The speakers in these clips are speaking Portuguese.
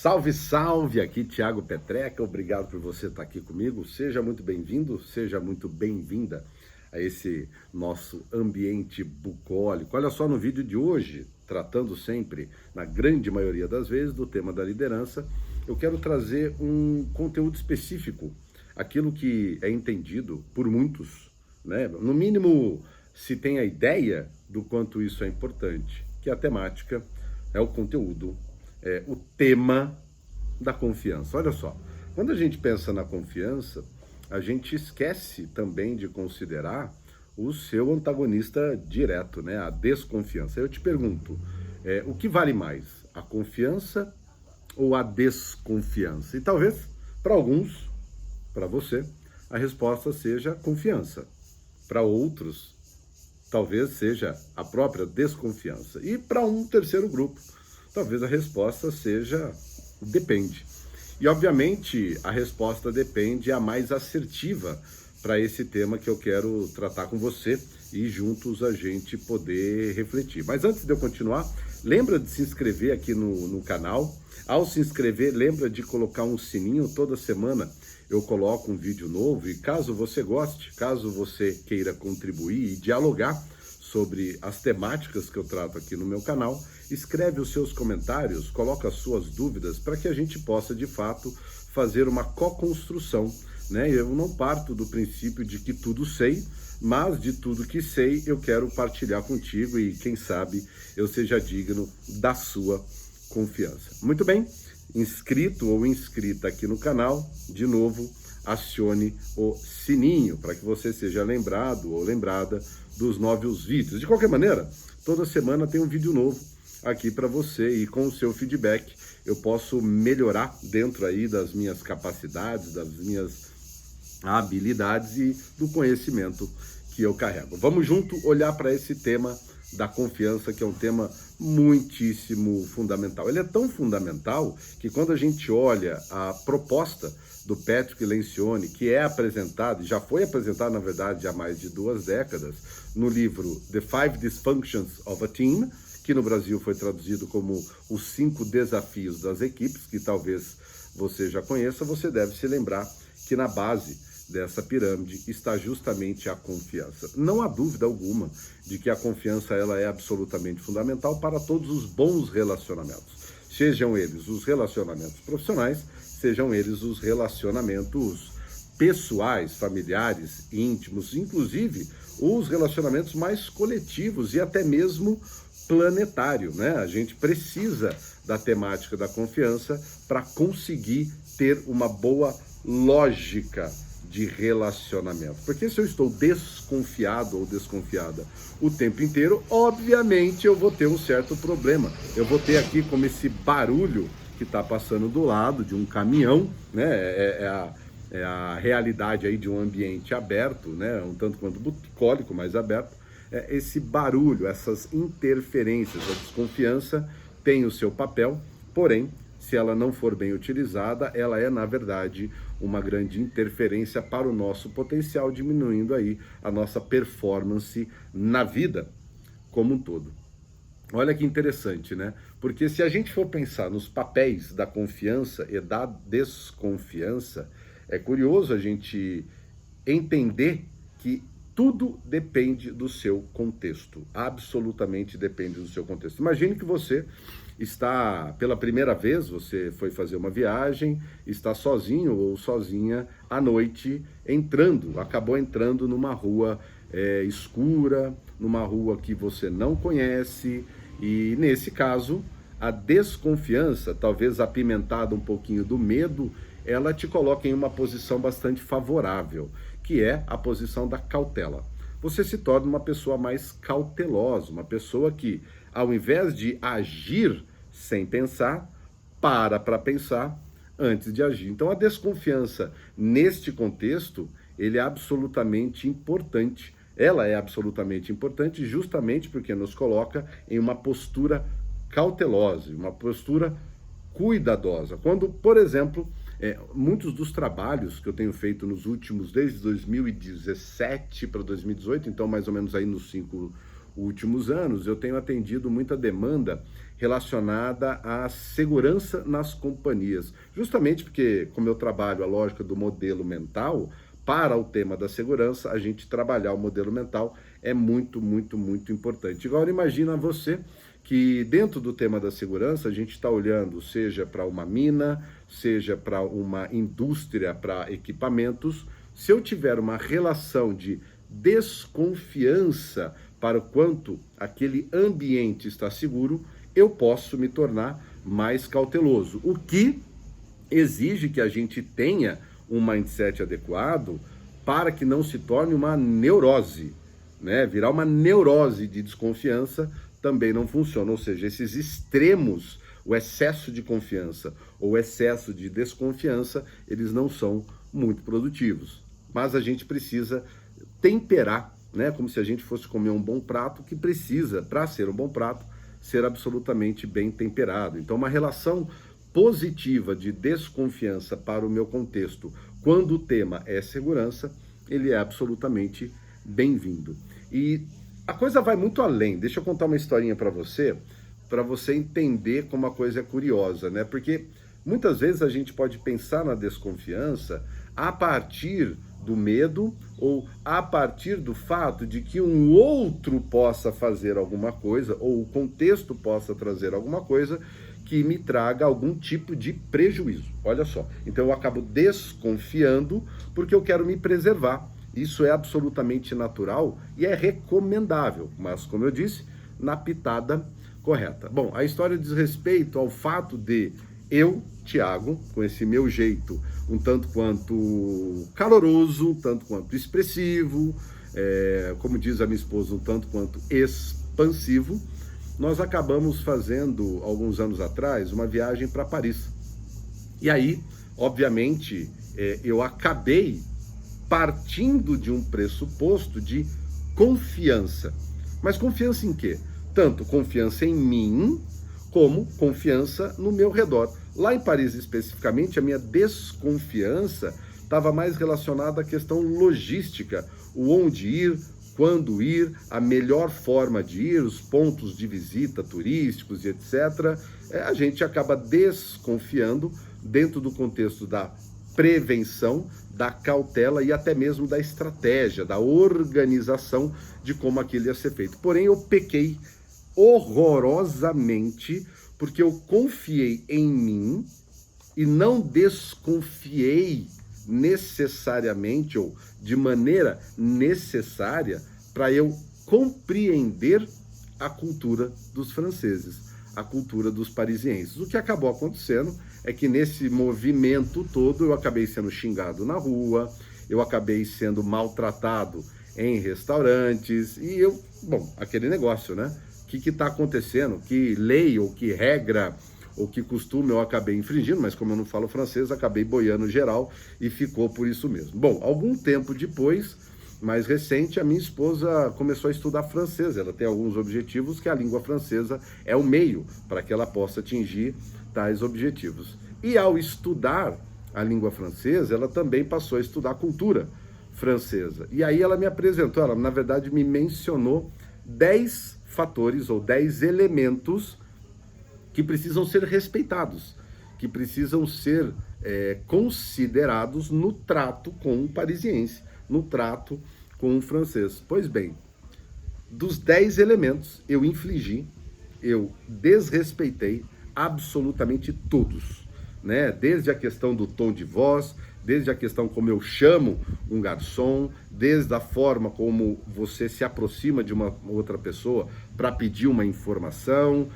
Salve, salve! Aqui Thiago Petreca, obrigado por você estar aqui comigo. Seja muito bem-vindo, seja muito bem-vinda a esse nosso ambiente bucólico. Olha só, no vídeo de hoje, tratando sempre, na grande maioria das vezes, do tema da liderança, eu quero trazer um conteúdo específico, aquilo que é entendido por muitos, né? No mínimo, se tem a ideia do quanto isso é importante, que a temática é o conteúdo, o tema da confiança. Olha só, quando a gente pensa na confiança, a gente esquece também de considerar o seu antagonista direto, né? A desconfiança. Eu te pergunto, o que vale mais, a confiança ou a desconfiança? E talvez, para alguns, para você, a resposta seja confiança. Para outros, talvez seja a própria desconfiança. E para um terceiro grupo, talvez a resposta seja depende. E, obviamente, a resposta depende é a mais assertiva para esse tema que eu quero tratar com você e juntos a gente poder refletir. Mas antes de eu continuar, lembra de se inscrever aqui no canal. Ao se inscrever, lembra de colocar um sininho. Toda semana eu coloco um vídeo novo e caso você goste, caso você queira contribuir e dialogar sobre as temáticas que eu trato aqui no meu canal, escreve os seus comentários, coloca as suas dúvidas para que a gente possa, de fato, fazer uma co-construção, né? Eu não parto do princípio de que tudo sei, mas de tudo que sei eu quero partilhar contigo e, quem sabe, eu seja digno da sua confiança. Muito bem, inscrito ou inscrita aqui no canal, de novo, acione o sininho para que você seja lembrado ou lembrada dos novos vídeos. De qualquer maneira, toda semana tem um vídeo novo aqui para você e com o seu feedback eu posso melhorar dentro aí das minhas capacidades, das minhas habilidades e do conhecimento que eu carrego. Vamos junto olhar para esse tema da confiança, que é um tema muitíssimo fundamental. Ele é tão fundamental que quando a gente olha a proposta do Patrick Lencioni, que é apresentado, já foi apresentado, na verdade, há mais de 2 décadas, no livro The 5 Dysfunctions of a Team, que no Brasil foi traduzido como Os 5 Desafios das Equipes, que talvez você já conheça, você deve se lembrar que na base dessa pirâmide está justamente a confiança. Não há dúvida alguma de que a confiança ela é absolutamente fundamental para todos os bons relacionamentos. Sejam eles os relacionamentos profissionais, sejam eles os relacionamentos pessoais, familiares, íntimos, inclusive os relacionamentos mais coletivos e até mesmo planetário, né? A gente precisa da temática da confiança para conseguir ter uma boa lógica de relacionamento. Porque se eu estou desconfiado ou desconfiada o tempo inteiro, obviamente eu vou ter um certo problema. Eu vou ter aqui como esse barulho que está passando do lado de um caminhão, né? É a realidade aí de um ambiente aberto, né? Um tanto quanto bucólico, mas aberto. Esse barulho, essas interferências, a desconfiança tem o seu papel, porém, se ela não for bem utilizada, ela é, na verdade, uma grande interferência para o nosso potencial, diminuindo aí a nossa performance na vida como um todo. Olha que interessante, né? Porque se a gente for pensar nos papéis da confiança e da desconfiança, é curioso a gente entender que tudo depende do seu contexto, absolutamente depende do seu contexto. Imagine que você está, pela primeira vez, você foi fazer uma viagem, está sozinho ou sozinha à noite, acabou entrando numa rua escura, numa rua que você não conhece, e nesse caso, a desconfiança, talvez apimentada um pouquinho do medo, ela te coloca em uma posição bastante favorável, que é a posição da cautela. Você se torna uma pessoa mais cautelosa, uma pessoa que, ao invés de agir sem pensar, para pensar antes de agir. Então, a desconfiança, neste contexto, ele é absolutamente importante. Ela é absolutamente importante justamente porque nos coloca em uma postura cautelosa, uma postura cuidadosa. Quando, por exemplo, muitos dos trabalhos que eu tenho feito nos últimos, desde 2017 para 2018, então mais ou menos aí nos 5 últimos anos, eu tenho atendido muita demanda relacionada à segurança nas companhias. Justamente porque, como eu trabalho a lógica do modelo mental, para o tema da segurança, a gente trabalhar o modelo mental é muito, muito, muito importante. Agora, imagina você que dentro do tema da segurança, a gente está olhando seja para uma mina, seja para uma indústria, para equipamentos. Se eu tiver uma relação de desconfiança para o quanto aquele ambiente está seguro, eu posso me tornar mais cauteloso, o que exige que a gente tenha um mindset adequado para que não se torne uma neurose, né? Virar uma neurose de desconfiança também não funciona, ou seja, esses extremos, o excesso de confiança ou o excesso de desconfiança, eles não são muito produtivos. Mas a gente precisa temperar, né? Como se a gente fosse comer um bom prato, que precisa, para ser um bom prato, ser absolutamente bem temperado. Então, uma relação positiva de desconfiança para o meu contexto, quando o tema é segurança, ele é absolutamente bem-vindo. E a coisa vai muito além. Deixa eu contar uma historinha para você entender como a coisa é curiosa, né? Porque muitas vezes a gente pode pensar na desconfiança a partir do medo ou a partir do fato de que um outro possa fazer alguma coisa ou o contexto possa trazer alguma coisa que me traga algum tipo de prejuízo. Olha só, então eu acabo desconfiando porque eu quero me preservar. Isso é absolutamente natural e é recomendável, mas como eu disse, na pitada correta. Bom, a história diz respeito ao fato de eu, Tiago, com esse meu jeito um tanto quanto caloroso, um tanto quanto expressivo, como diz a minha esposa, um tanto quanto expansivo, nós acabamos fazendo, alguns anos atrás, uma viagem para Paris. E aí, obviamente, eu acabei partindo de um pressuposto de confiança. Mas confiança em quê? Tanto confiança em mim, como confiança no meu redor. Lá em Paris, especificamente, a minha desconfiança estava mais relacionada à questão logística, o onde ir, quando ir, a melhor forma de ir, os pontos de visita turísticos e etc. A gente acaba desconfiando dentro do contexto da prevenção, da cautela e até mesmo da estratégia, da organização de como aquilo ia ser feito. Porém, eu pequei horrorosamente porque eu confiei em mim e não desconfiei necessariamente ou de maneira necessária para eu compreender a cultura dos franceses, a cultura dos parisienses. O que acabou acontecendo é que nesse movimento todo eu acabei sendo xingado na rua, eu acabei sendo maltratado em restaurantes e aquele negócio, né? O que está acontecendo? Que lei ou que regra ou que costume eu acabei infringindo, mas como eu não falo francês, acabei boiando geral e ficou por isso mesmo. Bom, algum tempo depois, mais recente, a minha esposa começou a estudar francês. Ela tem alguns objetivos que a língua francesa é o meio para que ela possa atingir tais objetivos. E ao estudar a língua francesa, ela também passou a estudar a cultura francesa. E aí ela me apresentou, ela na verdade me mencionou 10 fatores ou 10 elementos que precisam ser respeitados, que precisam ser considerados no trato com um parisiense, no trato com um francês. Pois bem, dos 10 elementos eu desrespeitei absolutamente todos, né? Desde a questão do tom de voz, desde a questão como eu chamo um garçom, desde a forma como você se aproxima de uma outra pessoa para pedir uma informação,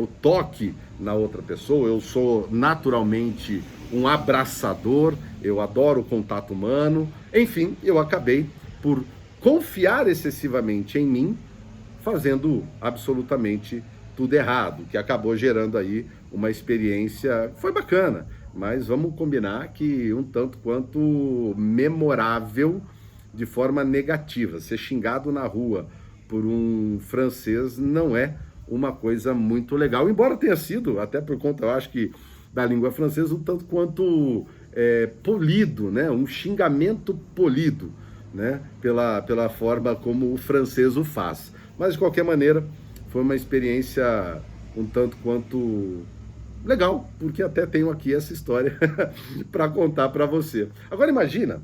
o toque na outra pessoa. Eu sou naturalmente um abraçador, eu adoro o contato humano, enfim, eu acabei por confiar excessivamente em mim, fazendo absolutamente tudo errado, que acabou gerando aí uma experiência, foi bacana, mas vamos combinar que um tanto quanto memorável de forma negativa. Ser xingado na rua por um francês não é uma coisa muito legal, embora tenha sido, até por conta, eu acho que, da língua francesa, um tanto quanto polido, né? Um xingamento polido, né? Pela forma como o francês o faz. Mas, de qualquer maneira, foi uma experiência um tanto quanto legal, porque até tenho aqui essa história para contar para você. Agora imagina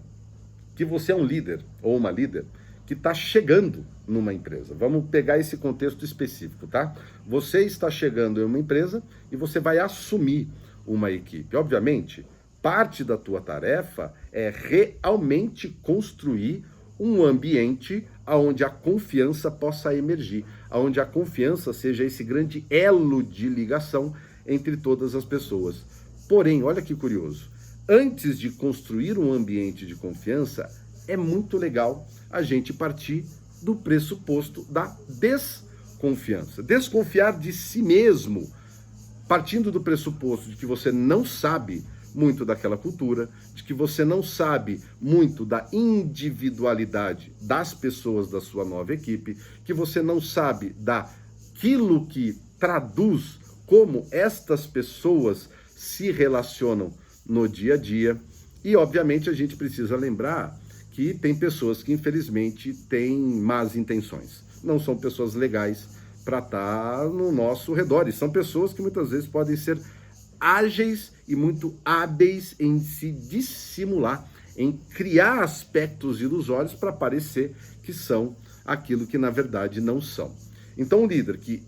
que você é um líder ou uma líder que está chegando numa empresa. Vamos pegar esse contexto específico, tá? Você está chegando em uma empresa e você vai assumir uma equipe. Obviamente, parte da tua tarefa é realmente construir um ambiente onde a confiança possa emergir, onde a confiança seja esse grande elo de ligação entre todas as pessoas. Porém, olha que curioso, antes de construir um ambiente de confiança, é muito legal a gente partir do pressuposto da desconfiança. Desconfiar de si mesmo, partindo do pressuposto de que você não sabe muito daquela cultura, de que você não sabe muito da individualidade das pessoas da sua nova equipe, que você não sabe daquilo que traduz como estas pessoas se relacionam no dia a dia. E, obviamente, a gente precisa lembrar que tem pessoas que, infelizmente, têm más intenções. Não são pessoas legais para estar no nosso redor. E são pessoas que muitas vezes podem ser ágeis e muito hábeis em se dissimular, em criar aspectos ilusórios para parecer que são aquilo que, na verdade, não são. Então, o líder que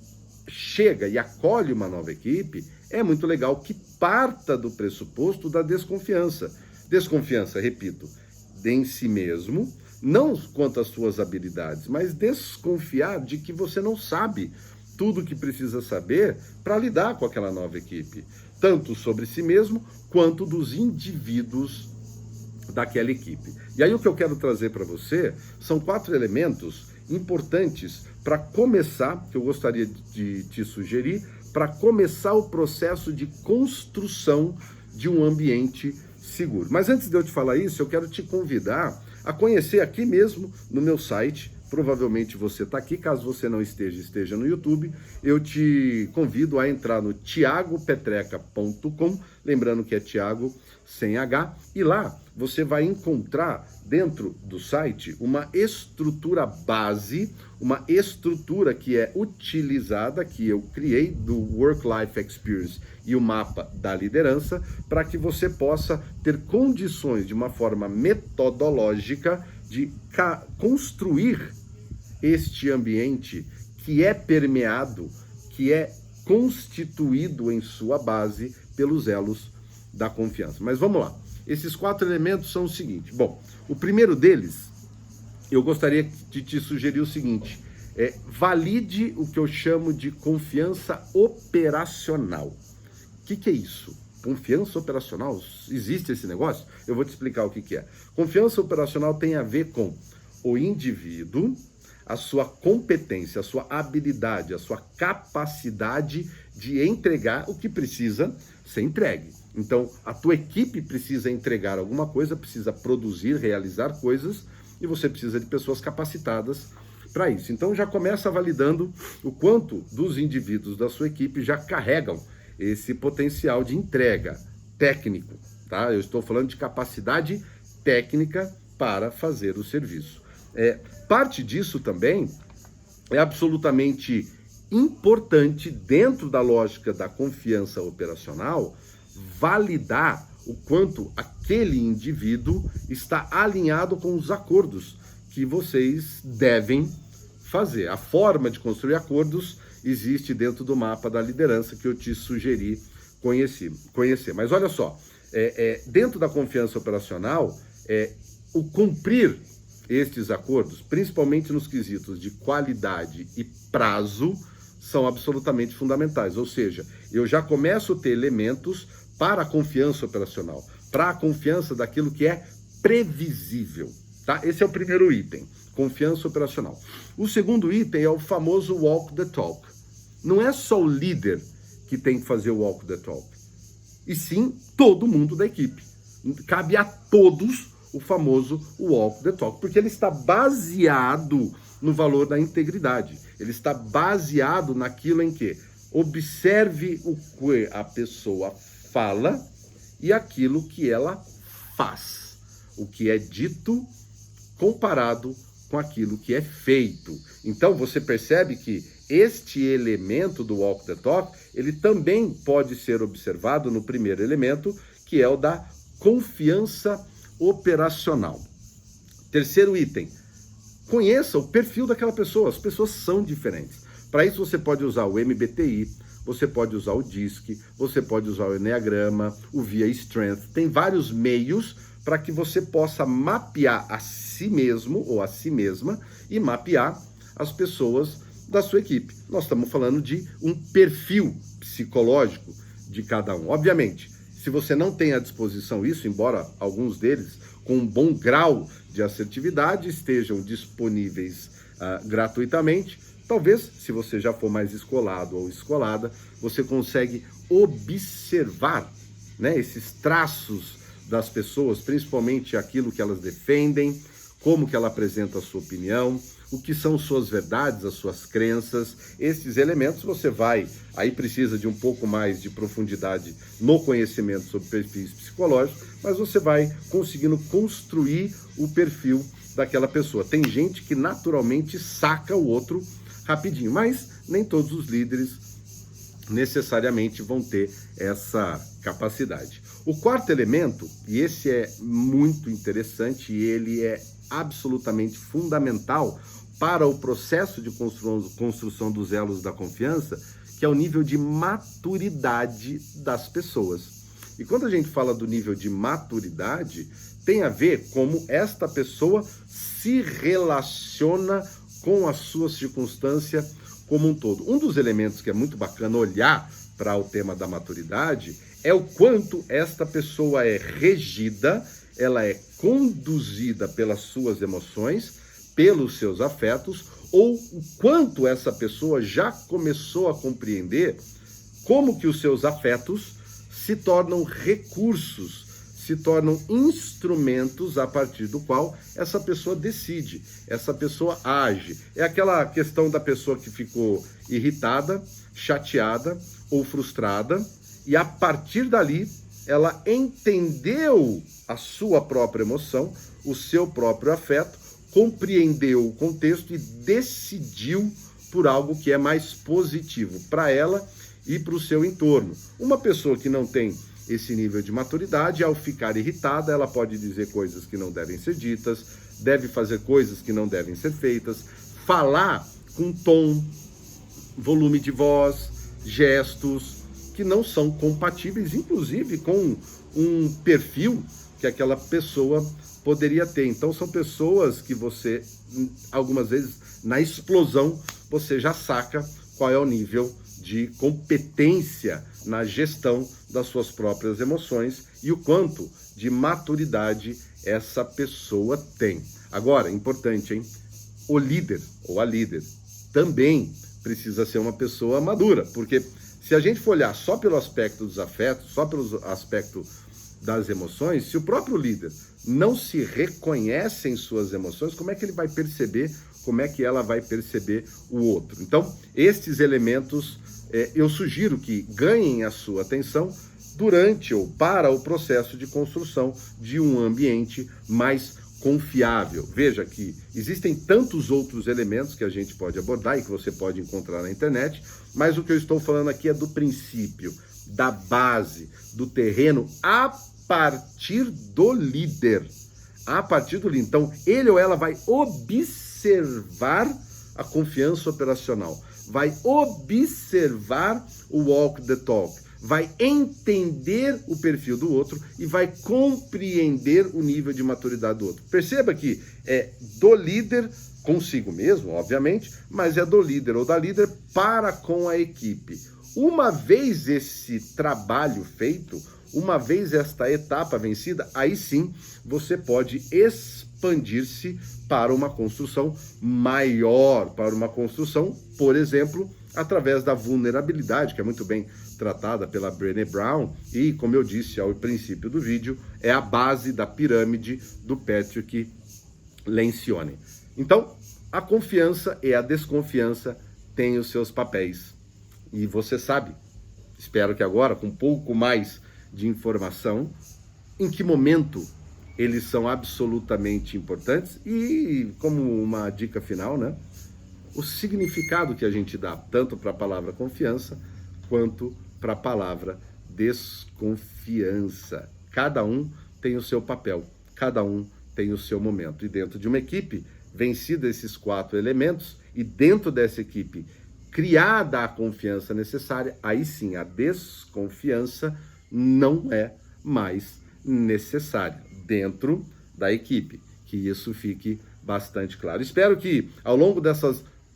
chega e acolhe uma nova equipe, é muito legal que parta do pressuposto da desconfiança. Desconfiança, repito, em si mesmo, não quanto às suas habilidades, mas desconfiar de que você não sabe tudo o que precisa saber para lidar com aquela nova equipe, tanto sobre si mesmo quanto dos indivíduos daquela equipe. E aí o que eu quero trazer para você são 4 elementos importantes para começar, que eu gostaria de te sugerir, para começar o processo de construção de um ambiente seguro. Mas antes de eu te falar isso, eu quero te convidar a conhecer aqui mesmo no meu site. Provavelmente você está aqui, caso você não esteja no YouTube, eu te convido a entrar no thiagopetreca.com, lembrando que é Thiago sem H, e lá você vai encontrar dentro do site uma estrutura base, uma estrutura que é utilizada, que eu criei do Work Life Experience e o mapa da liderança, para que você possa ter condições de uma forma metodológica de construir este ambiente que é permeado, que é constituído em sua base pelos elos da confiança. Mas vamos lá. Esses 4 elementos são o seguinte. Bom, o primeiro deles, eu gostaria de te sugerir o seguinte. Valide o que eu chamo de confiança operacional. O que é isso? Confiança operacional? Existe esse negócio? Eu vou te explicar o que é. Confiança operacional tem a ver com o indivíduo, a sua competência, a sua habilidade, a sua capacidade de entregar o que precisa ser entregue. Então, a tua equipe precisa entregar alguma coisa, precisa produzir, realizar coisas, e você precisa de pessoas capacitadas para isso. Então, já começa validando o quanto dos indivíduos da sua equipe já carregam esse potencial de entrega técnico, tá? Eu estou falando de capacidade técnica para fazer o serviço. Parte disso também é absolutamente importante, dentro da lógica da confiança operacional, validar o quanto aquele indivíduo está alinhado com os acordos que vocês devem fazer. A forma de construir acordos existe dentro do mapa da liderança que eu te sugeri conhecer. Mas olha só, dentro da confiança operacional, o cumprir estes acordos, principalmente nos quesitos de qualidade e prazo, são absolutamente fundamentais. Ou seja, eu já começo a ter elementos para a confiança operacional, para a confiança daquilo que é previsível, tá? Esse é o primeiro item, confiança operacional. O segundo item é o famoso walk the talk. Não é só o líder que tem que fazer o walk the talk, e sim todo mundo da equipe. Cabe a todos o famoso walk the talk, porque ele está baseado no valor da integridade. Ele está baseado naquilo em que observe o que a pessoa fala e aquilo que ela faz. O que é dito comparado com aquilo que é feito. Então você percebe que este elemento do walk the talk, ele também pode ser observado no primeiro elemento, que é o da confiança operacional. Terceiro item, conheça o perfil daquela pessoa, as pessoas são diferentes. Para isso você pode usar o MBTI, você pode usar o DISC, você pode usar o Enneagrama, o VIA Strength, tem vários meios para que você possa mapear a si mesmo ou a si mesma e mapear as pessoas da sua equipe. Nós estamos falando de um perfil psicológico de cada um. Obviamente, se você não tem à disposição isso, embora alguns deles com um bom grau de assertividade estejam disponíveis gratuitamente, talvez, se você já for mais escolado ou escolada, você consegue observar, né, esses traços das pessoas, principalmente aquilo que elas defendem, como que ela apresenta a sua opinião, o que são suas verdades, as suas crenças. Esses elementos você vai, aí precisa de um pouco mais de profundidade no conhecimento sobre perfis psicológicos, mas você vai conseguindo construir o perfil daquela pessoa. Tem gente que naturalmente saca o outro rapidinho, mas nem todos os líderes necessariamente vão ter essa capacidade. O quarto elemento, e esse é muito interessante e ele é absolutamente fundamental para o processo de construção dos elos da confiança, que é o nível de maturidade das pessoas. E quando a gente fala do nível de maturidade, tem a ver como esta pessoa se relaciona com a sua circunstância como um todo. Um dos elementos que é muito bacana olhar para o tema da maturidade é o quanto esta pessoa é regida, ela é conduzida pelas suas emoções, pelos seus afetos, ou o quanto essa pessoa já começou a compreender como que os seus afetos se tornam recursos, se tornam instrumentos a partir do qual essa pessoa decide, essa pessoa age. É aquela questão da pessoa que ficou irritada, chateada ou frustrada, e a partir dali ela entendeu a sua própria emoção, o seu próprio afeto, compreendeu o contexto e decidiu por algo que é mais positivo para ela e para o seu entorno. Uma pessoa que não tem esse nível de maturidade, ao ficar irritada, ela pode dizer coisas que não devem ser ditas, deve fazer coisas que não devem ser feitas, falar com tom, volume de voz, gestos que não são compatíveis, inclusive com um perfil que aquela pessoa poderia ter. Então são pessoas que você, algumas vezes, na explosão, você já saca qual é o nível de competência na gestão das suas próprias emoções e o quanto de maturidade essa pessoa tem. Agora, importante, hein? O líder ou a líder também precisa ser uma pessoa madura, porque se a gente for olhar só pelo aspecto dos afetos, só pelo aspecto das emoções, se o próprio líder não se reconhece em suas emoções, como é que ele vai perceber, como é que ela vai perceber o outro? Então, estes elementos eu sugiro que ganhem a sua atenção durante ou para o processo de construção de um ambiente mais confiável. Veja que existem tantos outros elementos que a gente pode abordar e que você pode encontrar na internet, mas o que eu estou falando aqui é do princípio, da base, do terreno, a partir do líder. A partir do líder. Então, ele ou ela vai observar a confiança operacional, vai observar o walk the talk, vai entender o perfil do outro e vai compreender o nível de maturidade do outro. Perceba que é do líder consigo mesmo, obviamente, mas é do líder ou da líder para com a equipe. Uma vez esse trabalho feito, uma vez esta etapa vencida, aí sim você pode expandir-se para uma construção maior, para uma construção, por exemplo, através da vulnerabilidade, que é muito bem tratada pela Brené Brown e, como eu disse ao princípio do vídeo, é a base da pirâmide do Patrick Lencioni. Então, a confiança e a desconfiança têm os seus papéis. E você sabe, espero que agora, com um pouco mais de informação, em que momento eles são absolutamente importantes e, como uma dica final, né? o significado que a gente dá tanto para a palavra confiança quanto para a palavra desconfiança. Cada um tem o seu papel, cada um tem o seu momento. E dentro de uma equipe, vencido esses 4 elementos, e dentro dessa equipe criada a confiança necessária, aí sim a desconfiança não é mais necessária dentro da equipe. Que isso fique bastante claro. Espero que ao longo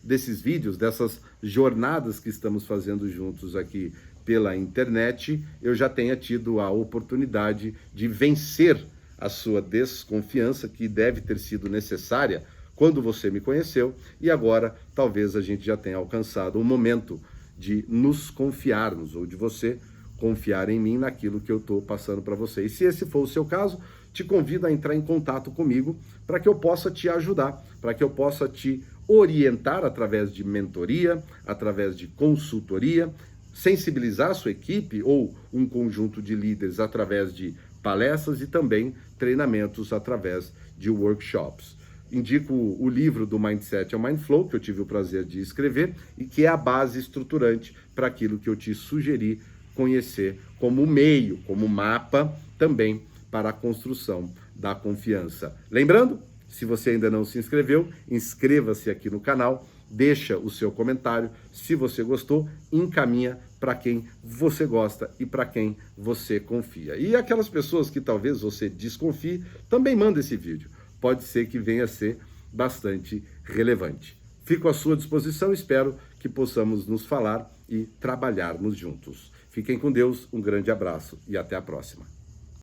desses vídeos, dessas jornadas que estamos fazendo juntos aqui pela internet, eu já tenha tido a oportunidade de vencer a sua desconfiança, que deve ter sido necessária quando você me conheceu, e agora talvez a gente já tenha alcançado o momento de nos confiarmos, ou de você confiar em mim naquilo que eu estou passando para você. E se esse for o seu caso, te convido a entrar em contato comigo para que eu possa te ajudar, para que eu possa te orientar através de mentoria, através de consultoria, sensibilizar a sua equipe ou um conjunto de líderes através de palestras e também treinamentos através de workshops. Indico o livro do Mindset ao Mindflow, que eu tive o prazer de escrever e que é a base estruturante para aquilo que eu te sugeri conhecer como meio, como mapa também para a construção da confiança. Lembrando, se você ainda não se inscreveu, inscreva-se aqui no canal, deixa o seu comentário, se você gostou, encaminha para quem você gosta e para quem você confia. E aquelas pessoas que talvez você desconfie, também manda esse vídeo. Pode ser que venha a ser bastante relevante. Fico à sua disposição, espero que possamos nos falar e trabalharmos juntos. Fiquem com Deus, um grande abraço e até a próxima.